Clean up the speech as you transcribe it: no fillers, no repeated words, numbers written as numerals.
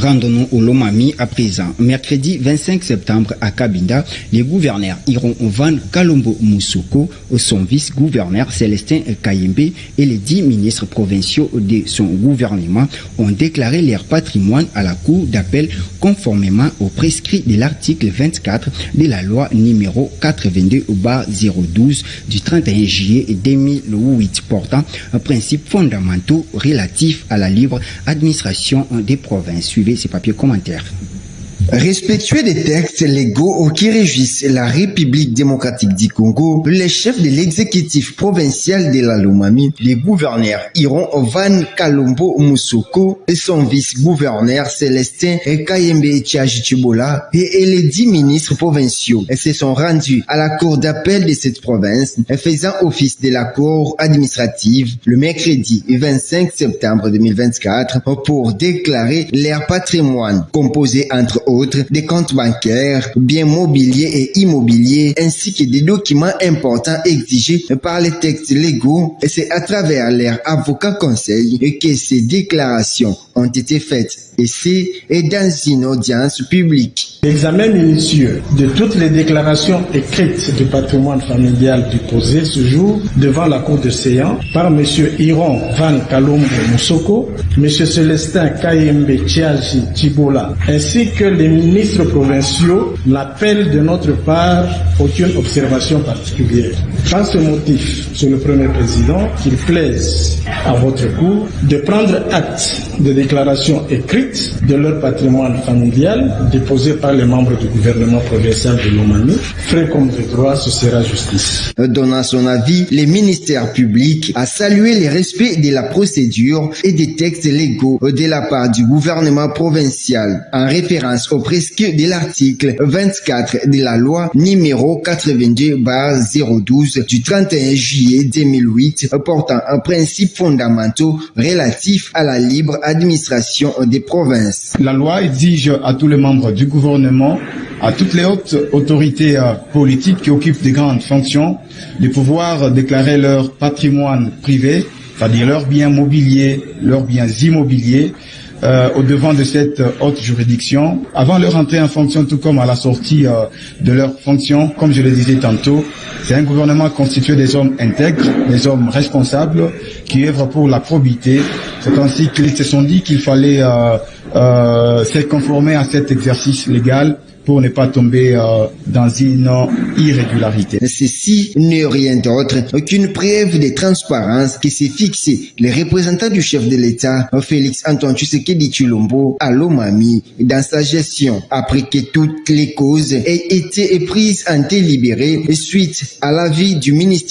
Rendons-nous au Lomami à présent. Mercredi 25 septembre à Cabinda, les gouverneurs Iron Van Kalombo Moussoko, son vice-gouverneur Célestin Kayembe et les 10 ministres provinciaux de son gouvernement ont déclaré leur patrimoine à la cour d'appel conformément aux prescrits de l'article 24 de la loi numéro 82/012 du 31 juillet 2008 portant principes fondamentaux relatifs à la libre administration des provinces. Suivez ces papiers commentaires. Respectueux des textes légaux qui régissent la République démocratique du Congo, les chefs de l'exécutif provincial de la Lomami, les gouverneurs Iron Van Kalombo Moussoko et son vice-gouverneur Célestin Kayembe Chibola et les 10 ministres provinciaux se sont rendus à la cour d'appel de cette province, faisant office de la cour administrative le mercredi 25 septembre 2024 pour déclarer leur patrimoine composé entre autres des comptes bancaires, biens mobiliers et immobiliers, ainsi que des documents importants exigés par les textes légaux. Et c'est à travers leur avocat conseil que ces déclarations ont été faites. Et c'est dans une audience publique. L'examen minutieux de toutes les déclarations écrites du patrimoine familial déposées ce jour devant la cour de séance par M. Iron Van Kalombo Moussoko, M. Célestin Kayembe Chibola, ainsi que les ministres provinciaux n'appellent de notre part aucune observation particulière. Par ce motif, Monsieur le Premier Président, qu'il plaise à votre cour de prendre acte des déclarations écrites de leur patrimoine familial déposées par les membres du gouvernement provincial de Lomami, fait comme de droit, ce sera justice. Donnant son avis, le ministère public a salué le respect de la procédure et des textes légaux de la part du gouvernement provincial, en référence au prescrit de l'article 24 de la loi numéro 82/012 du 31 juillet 2008 portant un principe fondamentaux relatif à la libre administration des provinces. La loi exige à tous les membres du gouvernement, à toutes les hautes autorités politiques qui occupent de grandes fonctions, de pouvoir déclarer leur patrimoine privé, c'est-à-dire leurs biens mobiliers, leurs biens immobiliers, au devant de cette haute juridiction, avant leur entrée en fonction, tout comme à la sortie de leur fonction. Comme je le disais tantôt, c'est un gouvernement constitué des hommes intègres, des hommes responsables, qui œuvrent pour la probité. C'est ainsi qu'ils se sont dit qu'il fallait se conformer à cet exercice légal pour ne pas tomber dans une irrégularité. Ceci n'est rien d'autre qu'une preuve de transparence qui s'est fixée les représentants du chef de l'État, Félix Antoine Tshisekedi Tshilombo, à Lomami, dans sa gestion, après que toutes les causes aient été prises en délibéré suite à l'avis du ministère